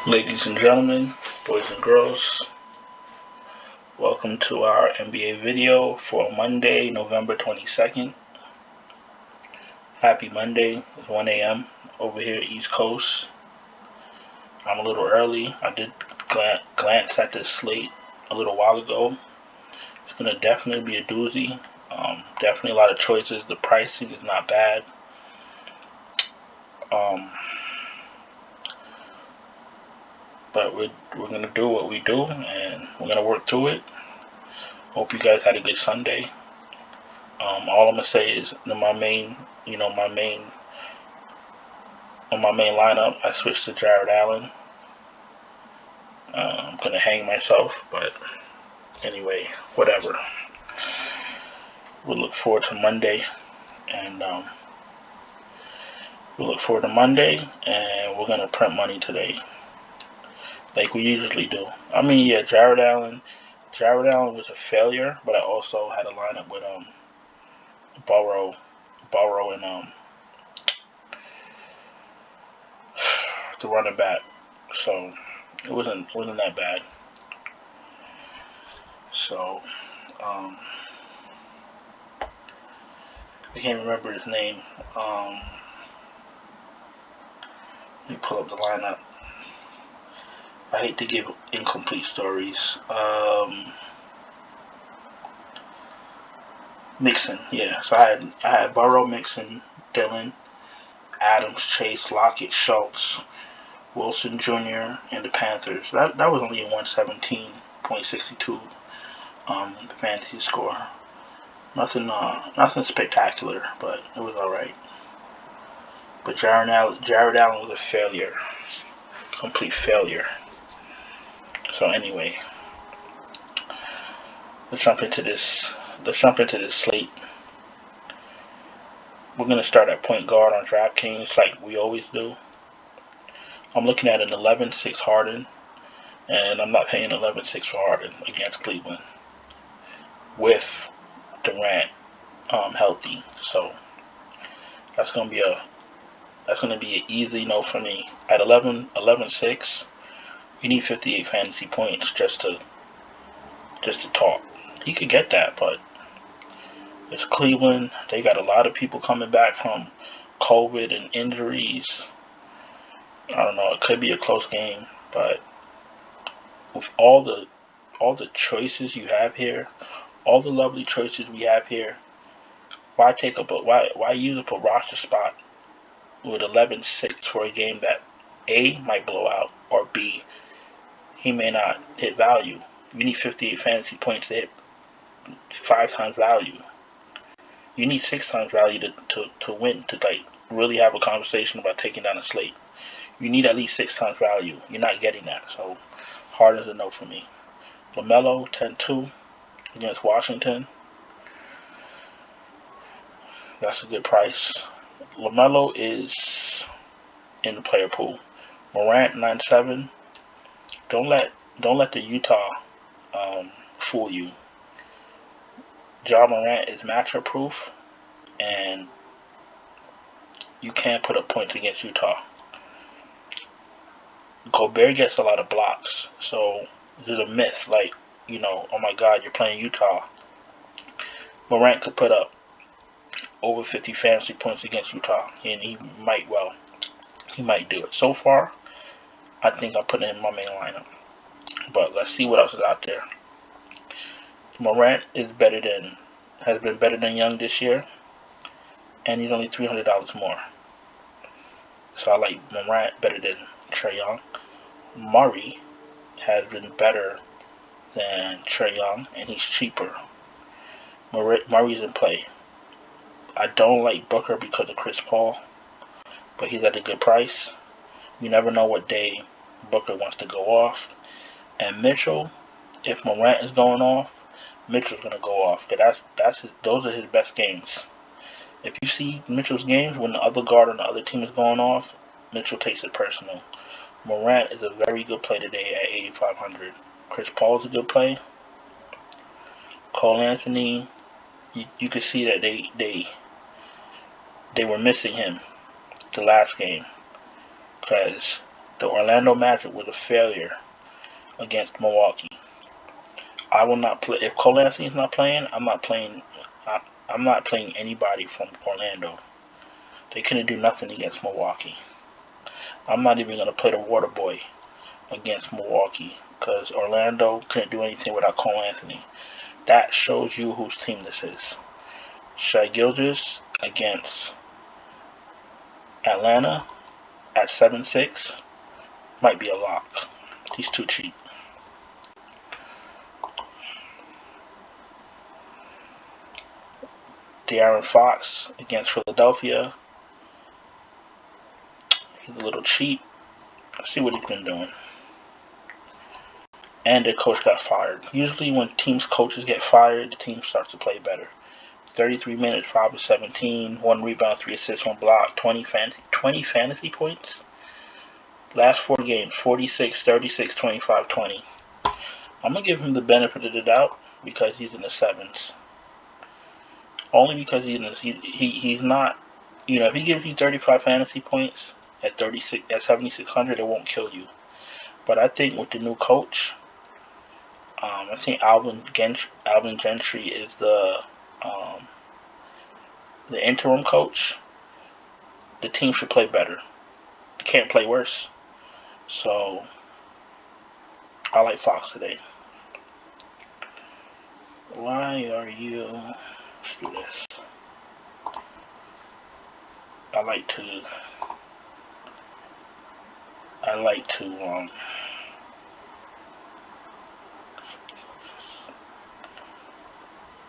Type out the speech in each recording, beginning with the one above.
Ladies and gentlemen, boys and girls, welcome to our NBA video for Monday, November 22nd. Happy Monday. It's 1 a.m. over here East Coast. I'm a little early. I did glance at this slate a little while ago. It's going to definitely be a doozy. Definitely a lot of choices. The pricing is not bad. But we're going to do what we do, and we're going to work through it. Hope you guys had a good Sunday. All I'm going to say is my main lineup, I switched to Jared Allen. I'm going to hang myself, but anyway, whatever. We'll look forward to Monday, and we're going to print money today, like we usually do. I mean, yeah, Jared Allen was a failure, but I also had a lineup with Burrow and the running back, so it wasn't that bad. So I can't remember his name. Let me pull up the lineup. I hate to give incomplete stories. Mixon, yeah. So I had Burrow, Mixon, Dillon, Adams, Chase, Lockett, Schultz, Wilson Jr., and the Panthers. That was only a 117.62 fantasy score. Nothing spectacular, but it was all right. But Jared Allen was a failure, complete failure. So anyway, let's jump into this slate. We're going to start at point guard on Draftkings like we always do. I'm looking at an 11-6 Harden, and I'm not paying 11-6 for Harden against Cleveland with Durant healthy. So that's going to be an easy no for me. At 11-6, you need 58 fantasy points just to talk. He could get that, but it's Cleveland. They got a lot of people coming back from COVID and injuries. I don't know. It could be a close game, but with all the choices you have here, all the lovely choices we have here, why use up a roster spot with 11-6 for a game that A, might blow out, or B, he may not hit value? You need 58 fantasy points to hit 5 times value. You need 6 times value to win, to really have a conversation about taking down a slate. You need at least 6 times value. You're not getting that, so Harden's a no for me. LaMelo, 10-2 against Washington. That's a good price. LaMelo is in the player pool. Morant, 9-7. Don't let the Utah fool you. Ja Morant is matchup proof, and you can't put up points against Utah. Gobert gets a lot of blocks, so there's a myth oh my God, you're playing Utah. Morant could put up over 50 fantasy points against Utah, and he might do it. So far, I think I'll put him in my main lineup, but let's see what else is out there. Morant has been better than Young this year, and he's only $300 more. So I like Morant better than Trae Young. Murray has been better than Trae Young, and he's cheaper. Murray's in play. I don't like Booker because of Chris Paul, but he's at a good price. You never know what day Booker wants to go off. And Mitchell, if Morant is going off, Mitchell's going to go off. Those are his best games. If you see Mitchell's games when the other guard on the other team is going off, Mitchell takes it personal. Morant is a very good play today at 8,500. Chris Paul is a good play. Cole Anthony, you could see that they were missing him the last game because The Orlando Magic was a failure against Milwaukee. I will not play if Cole Anthony's not playing. I'm not playing. I'm not playing anybody from Orlando. They couldn't do nothing against Milwaukee. I'm not even gonna play the Water Boy against Milwaukee because Orlando couldn't do anything without Cole Anthony. That shows you whose team this is. Shai Gilgeous against Atlanta at 7-6 might be a lock. He's too cheap. De'Aaron Fox against Philadelphia. He's a little cheap. Let's see what he's been doing. And the coach got fired. Usually when teams' coaches get fired, the team starts to play better. 33 minutes, 5 of 17, 1 rebound, 3 assists, 1 block, 20 fantasy points. Last 4 games, 46, 36, 25, 20. I'm going to give him the benefit of the doubt because he's in the 7s. Only because he's not, if he gives you 35 fantasy points at 7,600, it won't kill you. But I think with the new coach, I think Alvin Gentry is the interim coach. The team should play better. They can't play worse. So I like Fox today. Why are you? Let's do this. I like to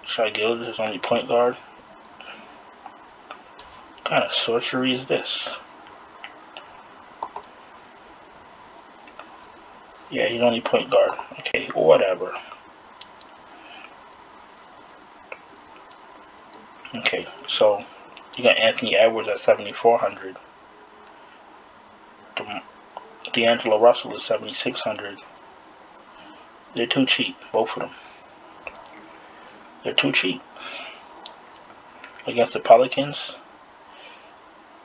Shai Gilgeous is only point guard. What kind of sorcery is this? Yeah, he's only point guard. Okay, whatever. Okay, so you got Anthony Edwards at 7,400. D'Angelo Russell is 7,600. They're too cheap, both of them. They're too cheap. Against the Pelicans,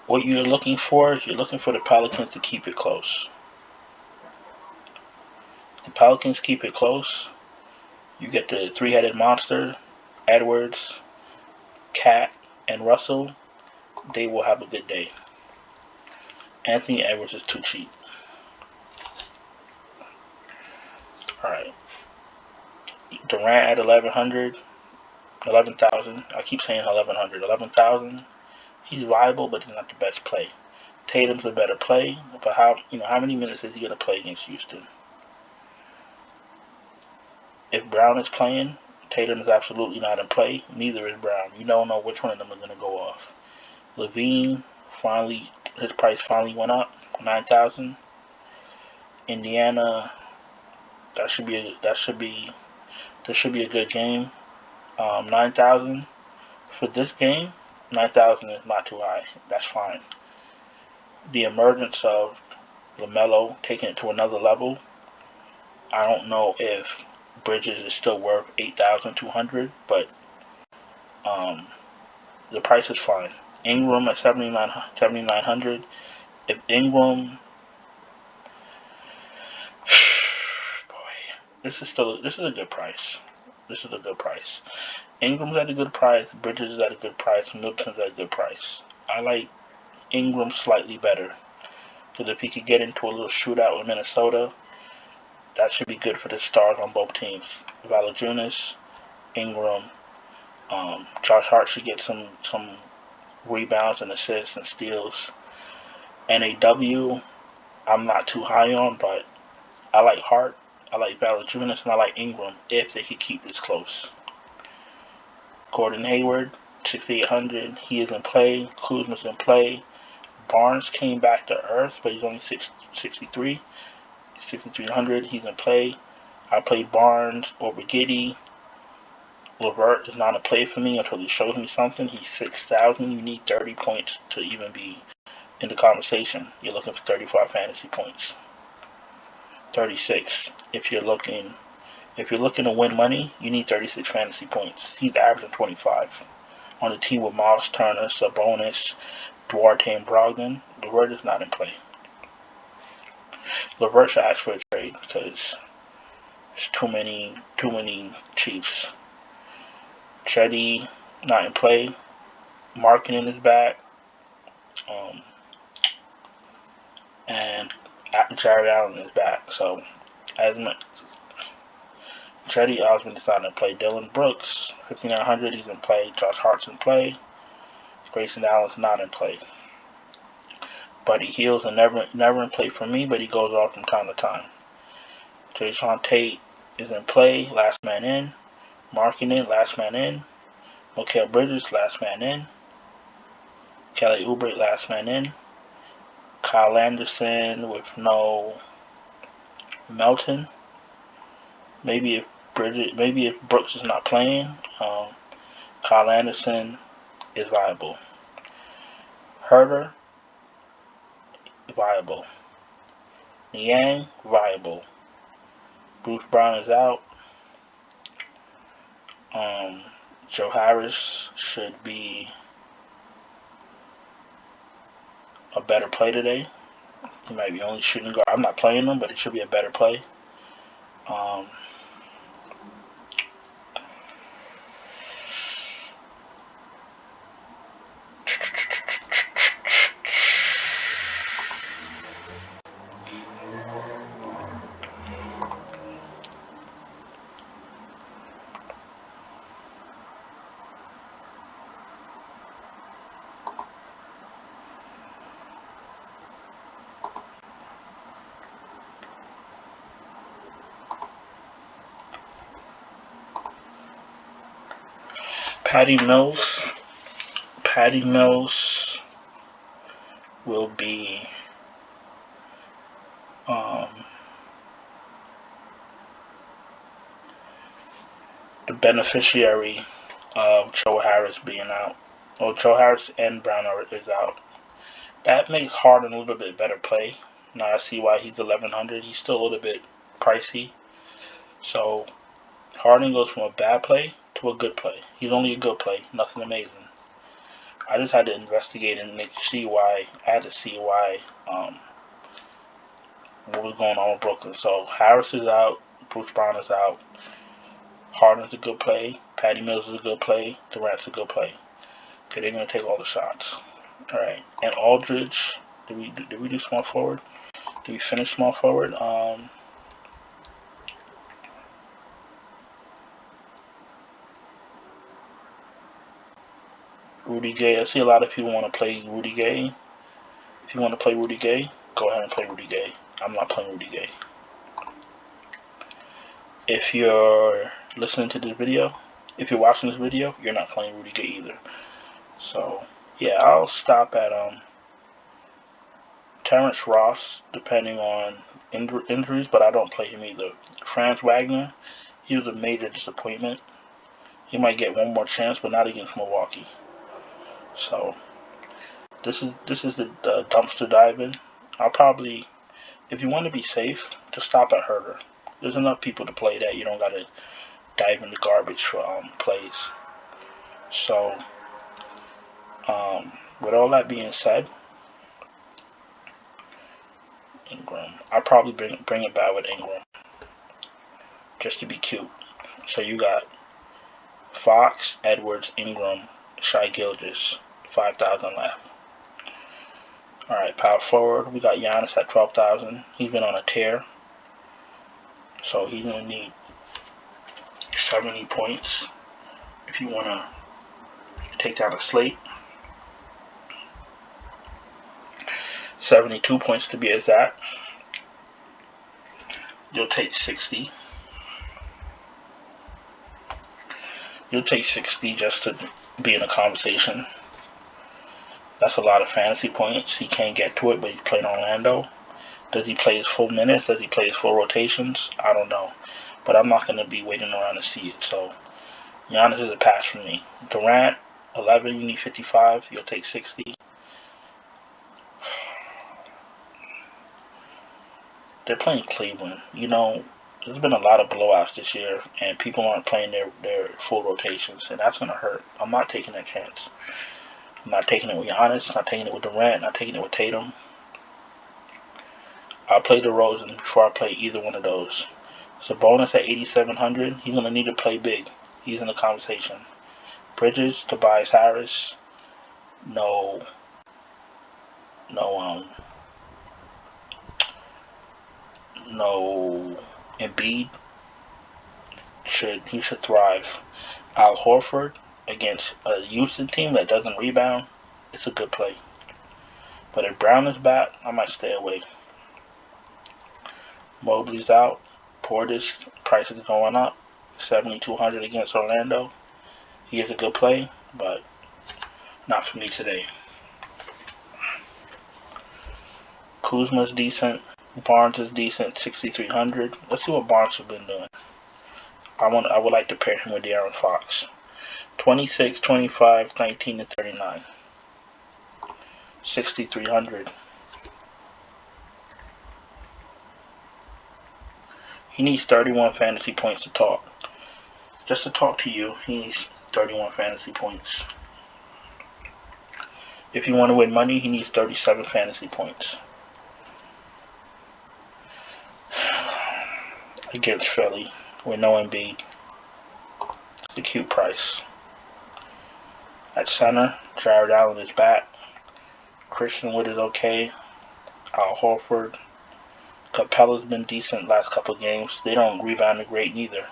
what you're looking for is you're looking for the Pelicans to keep it close. If the Pelicans keep it close, you get the three-headed monster, Edwards, Cat, and Russell. They will have a good day. Anthony Edwards is too cheap. Alright. Durant at 11,000. I keep saying 11,000. 11,000. He's viable, but he's not the best play. Tatum's a better play, but how many minutes is he gonna play against Houston? If Brown is playing, Tatum is absolutely not in play. Neither is Brown. You don't know which one of them is gonna go off. Levine his price finally went up, 9,000. Indiana, that should be a good game. 9,000 for this game. 9,000 is not too high. That's fine. The emergence of LaMelo taking it to another level. I don't know if Bridges is still worth 8,200, but the price is fine. Ingram at 7,900. If Ingram, boy, this is a good price. This is a good price. Ingram's at a good price. Bridges is at a good price. Middleton's at a good price. I like Ingram slightly better because if he could get into a little shootout with Minnesota, that should be good for the stars on both teams. Valanciunas, Ingram, Josh Hart should get some rebounds and assists and steals. NAW, I'm not too high on, but I like Hart, I like Valanciunas, and I like Ingram if they could keep this close. Gordon Hayward, 6,800. He is in play. Kuzma's in play. Barnes came back to earth, but he's only 6,300. 6,300. He's in play. I played Barnes over Giddey. LeVert is not a play for me until he shows me something. He's 6,000. You need 30 points to even be in the conversation. You're looking for 35 fantasy points. 36. If you're looking to win money, you need 36 fantasy points. He's averaging 25. On the team with Miles Turner, Sabonis, Duarte, and Brogdon, LeVert is not in play. LeVert should ask for a trade because there's too many Chiefs. Chetty not in play. Marketing is back. And Jared Allen is back. So, as Chetty Osmond is not in play. Dylan Brooks, 5,900, he's in play. Josh Hart's in play. Grayson Allen's not in play. Buddy Hields is never in play for me, but he goes off from time to time. Jason Tate is in play, last man in. Marketing, last man in. Mikal Bridges, last man in. Kelly Oubre, last man in. Kyle Anderson with no Melton. Maybe if Brooks is not playing, Kyle Anderson is viable. Herter, viable. Niang, viable. Bruce Brown is out. Joe Harris should be a better play today. He might be only shooting guard. I'm not playing him, but it should be a better play. Patty Mills will be the beneficiary of Joe Harris being out. Well, Joe Harris and Brown is out. That makes Harden a little bit better play. Now I see why he's 1,100. He's still a little bit pricey. So Harden goes from a bad play to a good play. He's only a good play, nothing amazing. I just had to investigate and see why what was going on with Brooklyn. So Harris is out, Bruce Brown is out, Harden's a good play, Patty Mills is a good play, Durant's a good play. Okay, they're gonna take all the shots. Alright. And Aldridge, did we do small forward? Did we finish small forward? Rudy Gay. I see a lot of people want to play Rudy Gay. If you want to play Rudy Gay, go ahead and play Rudy Gay. I'm not playing Rudy Gay. If you're listening to this video, if you're watching this video, you're not playing Rudy Gay either. So, yeah, I'll stop at Terrence Ross, depending on injuries, but I don't play him either. Franz Wagner, he was a major disappointment. He might get one more chance, but not against Milwaukee. So this is the dumpster diving. I'll probably, if you want to be safe, just stop at Herter. There's enough people to play that you don't gotta dive into garbage for plays. So with all that being said, Ingram, I'll probably bring it back with Ingram just to be cute. So you got Fox, Edwards, Ingram, Shai Gilgeous, 5,000 left. Alright, power forward, we got Giannis at 12,000. He's been on a tear. So he's going to need 70 points if you want to take down a slate. 72 points to be exact. You'll take 60. You'll take 60 just to be in a conversation. That's a lot of fantasy points. He can't get to it, but he's playing Orlando. Does he play his full minutes? Does he play his full rotations? I don't know. But I'm not going to be waiting around to see it. So Giannis is a pass for me. Durant, 11, you need 55. You'll take 60. They're playing Cleveland. You know, there's been a lot of blowouts this year, and people aren't playing their full rotations, and that's going to hurt. I'm not taking that chance. I'm not taking it with Giannis, not taking it with Durant, not taking it with Tatum. I'll play DeRozan before I play either one of those. Sabonis at 8,700. He's gonna need to play big. He's in the conversation. Bridges, Tobias Harris. No Embiid. He should thrive. Al Horford against a Houston team that doesn't rebound. It's a good play. But if Brown is back, I might stay away. Mobley's out. Portis price is going up. 7,200 against Orlando. He is a good play, but not for me today. Kuzma's decent. Barnes is decent. 6,300. Let's see what Barnes has been doing. I would like to pair him with De'Aaron Fox. 26, 25, 19, and 39. 6,300. He needs 31 fantasy points to talk. Just to talk to you, he needs 31 fantasy points. If you want to win money, he needs 37 fantasy points. Against Philly with no Embiid. It's a cute price. At center, Jared Allen is back. Christian Wood is okay. Al Horford. Capella's been decent last couple games. They don't rebound great neither.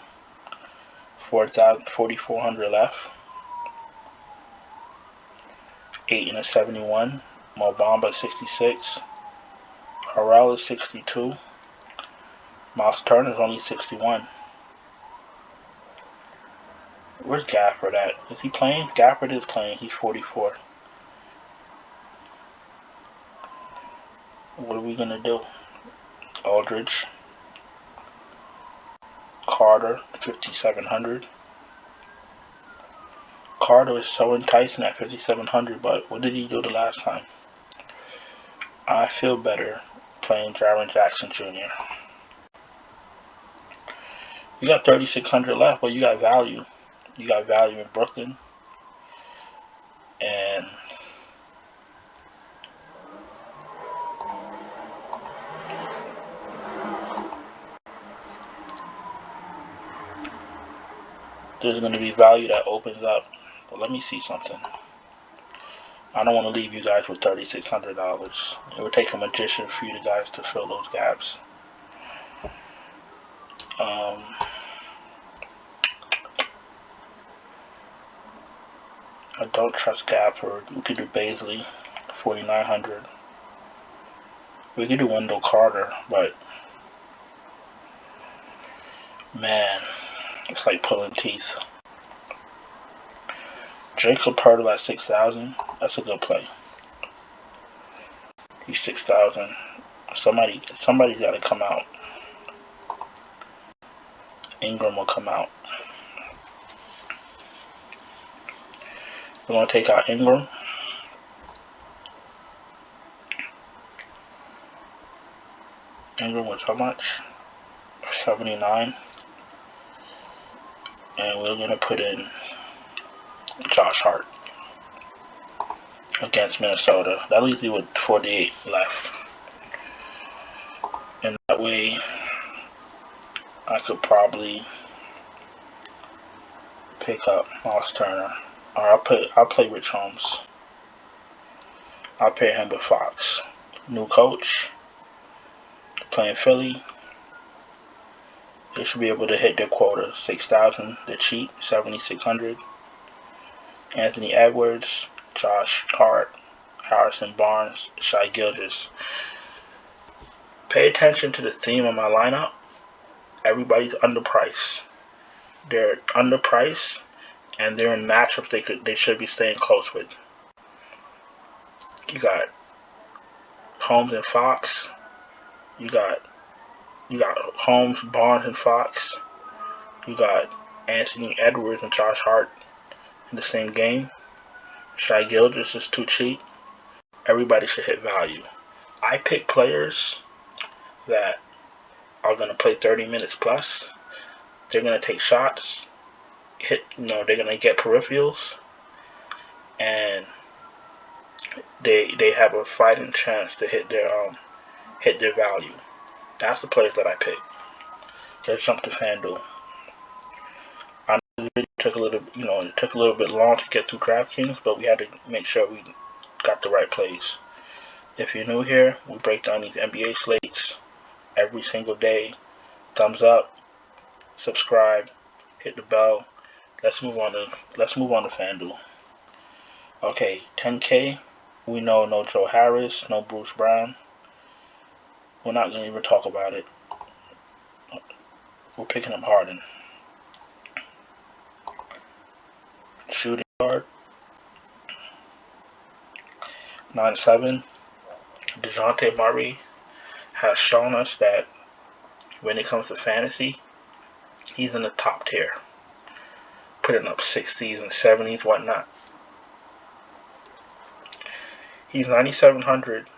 4,400 left. 8 and a 71. Mo Bamba 66. Harrell is 62. Miles Turner is only 61. Where's Gafford at? Is he playing? Gafford is playing. He's 44. What are we going to do? Aldridge. Carter, 5,700. Carter is so enticing at 5,700, but what did he do the last time? I feel better playing Jaren Jackson Jr. You got 3,600 left, but you got value. You got value in Brooklyn. And there's going to be value that opens up. But let me see something. I don't want to leave you guys with $3,600. It would take a magician for you guys to fill those gaps. I don't trust Gafford. We could do Baisley, 4,900. We could do Wendell Carter, but man, it's like pulling teeth. Jacob Hurdle at 6,000. That's a good play. He's 6,000. Somebody's got to come out. Ingram will come out. We're going to take out Ingram. Ingram was how much? 79. And we're going to put in Josh Hart against Minnesota. That leaves you with 48 left. And that way, I could probably pick up Miles Turner. Or I'll play Rich Holmes. I'll pair him with Fox. New coach. Playing Philly. They should be able to hit their quota. 6,000. They're cheap. 7,600. Anthony Edwards. Josh Hart. Harrison Barnes. Shai Gilgeous. Pay attention to the theme of my lineup. Everybody's underpriced. They're underpriced. And they're in matchups they should be staying close with. You got Holmes and Fox. You got Holmes, Barnes, and Fox. You got Anthony Edwards and Josh Hart in the same game. Shai Gilgeous is too cheap. Everybody should hit value. I pick players that are going to play 30 minutes plus. They're going to take shots. They're going to get peripherals. And they have a fighting chance to hit their value. That's the players that I picked. Let's jump to Fanduel. I know it took a little bit long to get through Draftkings, but we had to make sure we got the right plays. If you're new here, we break down these NBA slates every single day. Thumbs up, subscribe, hit the bell. Let's move on to Fanduel. Okay, 10K. We know no Joe Harris, no Bruce Brown. We're not going to even talk about it. We're picking up Harden. Shooting guard. 9-7. DeJounte Murray has shown us that when it comes to fantasy, he's in the top tier. Putting up 60s and 70s, whatnot. He's 9,700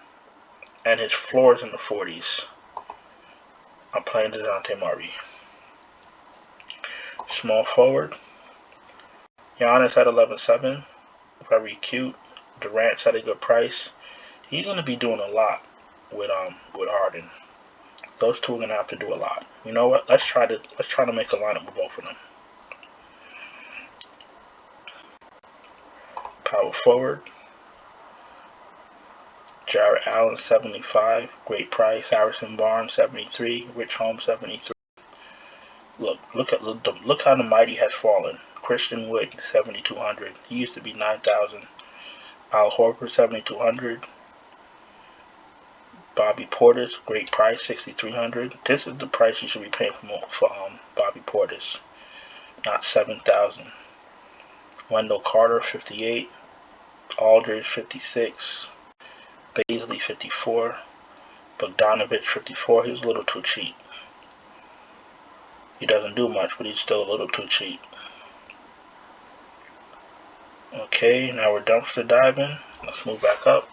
and his floor is in the 40s. I'm playing DeJounte Murray. Small forward. Giannis at 11-7. Very cute. Durant's at a good price. He's going to be doing a lot with Harden. Those two are going to have to do a lot. You know what? Let's try to make a lineup with both of them. Power forward. Jarrett Allen 75, great price. Harrison Barnes 73, Rich Holmes 73. Look how the mighty has fallen. Christian Wood 7,200. He used to be 9,000. Al Horford 7,200. Bobby Portis, great price, 6,300. This is the price you should be paying for Bobby Portis, not 7,000. Wendell Carter 58. Aldridge 56. Baisley 54, Bogdanovich 54. He's a little too cheap. He doesn't do much, but he's still a little too cheap. Okay, now we're dumpster diving. Let's move back up,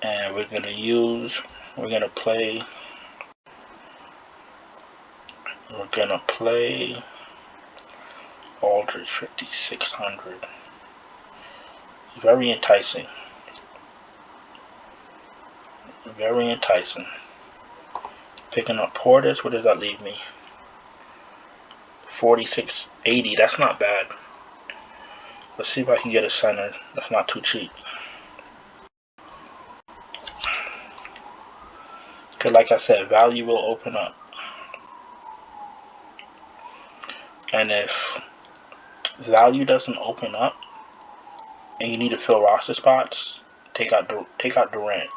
and we're gonna play Aldridge 5,600. Very enticing. Very enticing. Picking up Portis, what does that leave me? 46.80. That's not bad. Let's see if I can get a center that's not too cheap. Because like I said, value will open up. And if value doesn't open up and you need to fill roster spots, take out Durant.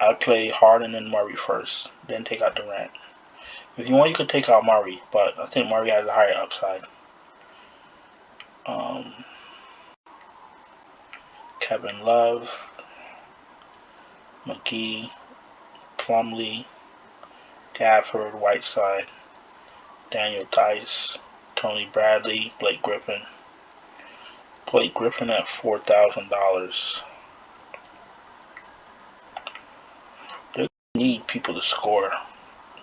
I'd play Harden and Murray first, then take out Durant. If you want, you could take out Murray, but I think Murray has a higher upside. Kevin Love, McGee, Plumlee, Gafford, Whiteside, Daniel Tice, Tony Bradley, Blake Griffin. Blake Griffin at $4,000. They need people to score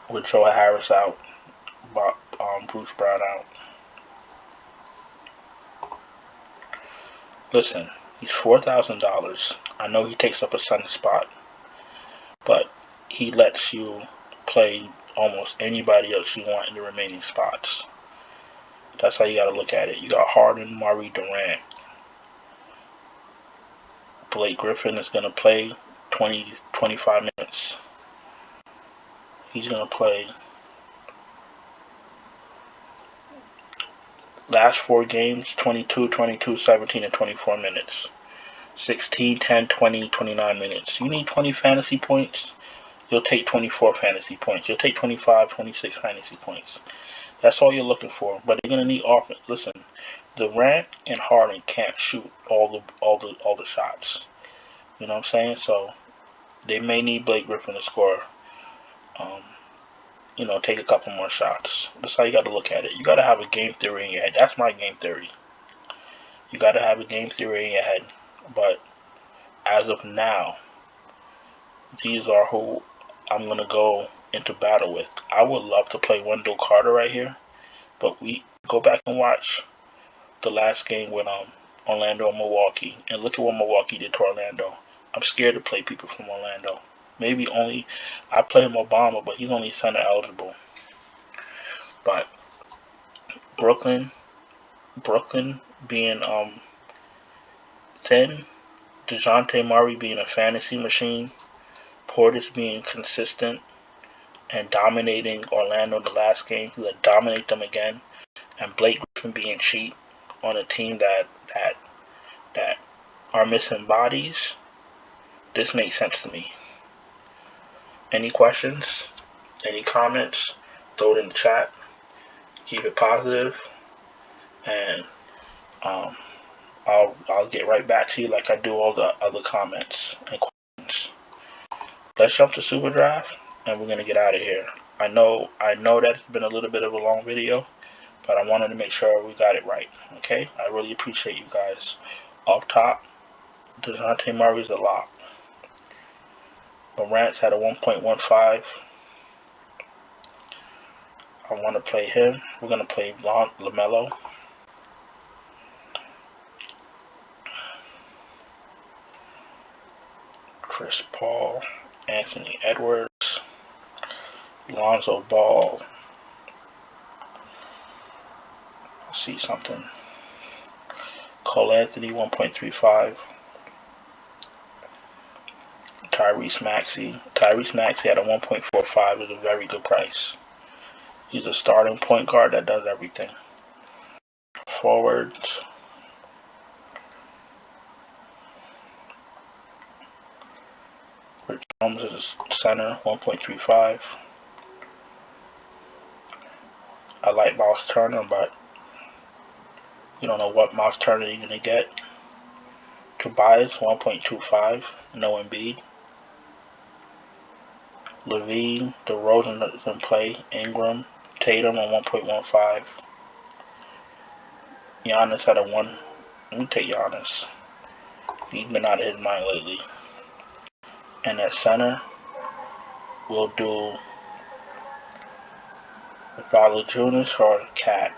with Joe Harris out, Bruce Brown out. Listen, he's $4,000. I know he takes up a center spot, but he lets you play almost anybody else you want in the remaining spots. That's how you got to look at it. You got Harden, Murray, Durant. Blake Griffin is going to play 20-25 minutes. He's going to play last 4 games, 22, 22, 17, and 24 minutes. 16, 10, 20, 29 minutes. You need 20 fantasy points, you'll take 24 fantasy points. You'll take 25, 26 fantasy points. That's all you're looking for. But they're going to need offense. Listen, Durant and Harden can't shoot all the shots. You know what I'm saying? So they may need Blake Griffin to score. Take a couple more shots. That's how you got to look at it. You got to have a game theory in your head. That's my game theory. You got to have a game theory in your head. But as of now, these are who I'm going to go into battle with. I would love to play Wendell Carter right here, but we go back and watch the last game with Orlando and Milwaukee, and look at what Milwaukee did to Orlando. I'm scared to play people from Orlando. Maybe only, I play him Obama, but he's only center eligible. But Brooklyn being thin, DeJounte Murray being a fantasy machine, Portis being consistent and dominating Orlando the last game, he's gonna dominate them again, and Blake Griffin being cheap on a team that are missing bodies. This makes sense to me. Any questions? Any comments? Throw it in the chat. Keep it positive, and I'll get right back to you like I do all the other comments and questions. Let's jump to Superdraft, and we're gonna get out of here. I know that it's been a little bit of a long video, but I wanted to make sure we got it right. Okay, I really appreciate you guys. Up top, DeJounte Murray's a lock. Morant's at a 1.15. I want to play him. We're going to play LaMelo. Chris Paul. Anthony Edwards. Lonzo Ball. I see something. Cole Anthony, 1.35. Tyrese Maxey at a 1.45 is a very good price. He's a starting point guard that does everything. Forwards. Rich Holmes is center, 1.35. I like Miles Turner, but you don't know what Miles Turner you're going to get. Tobias, 1.25. No Embiid. Levine, DeRozan doesn't play. Ingram, Tatum on 1.15. Giannis at a 1. Let me take Giannis. He's been out of his mind lately. And at center, we'll do Valanciunas or Cat.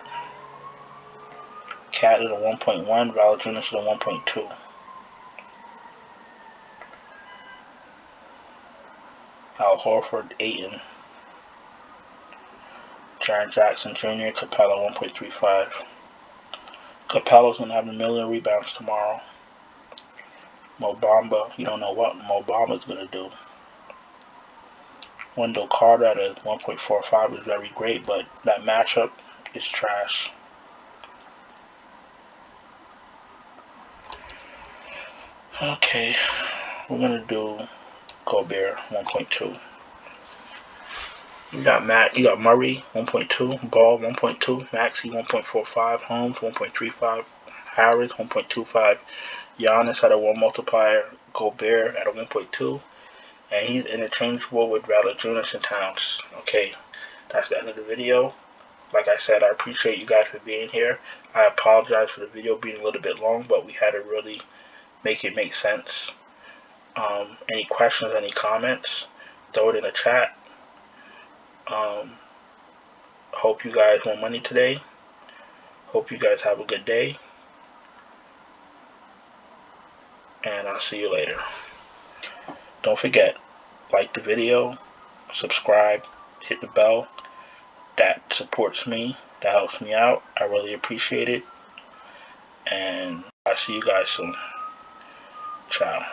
Cat is a 1.1. Valanciunas is a 1.2. Al Horford, Ayton. Jaren Jackson Jr., Capella, 1.35. Capella's going to have 1 million rebounds tomorrow. Mo Bamba, you don't know what Mo Bamba's going to do. Wendell Carter at a 1.45 is very great, but that matchup is trash. Okay, we're going to do Gobert, 1.2. You got Murray, 1.2. Ball, 1.2. Maxey, 1.45. Holmes, 1.35. Harris, 1.25. Giannis at a 1 multiplier. Gobert at a 1.2. And he's interchangeable with Valanciunas and Towns. Okay, that's the end of the video. Like I said, I appreciate you guys for being here. I apologize for the video being a little bit long, but we had to really make it make sense. Any questions, any comments, throw it in the chat. Hope you guys won money today. Hope you guys have a good day. And I'll see you later. Don't forget, like the video, subscribe, hit the bell. That supports me. That helps me out. I really appreciate it. And I'll see you guys soon. Ciao.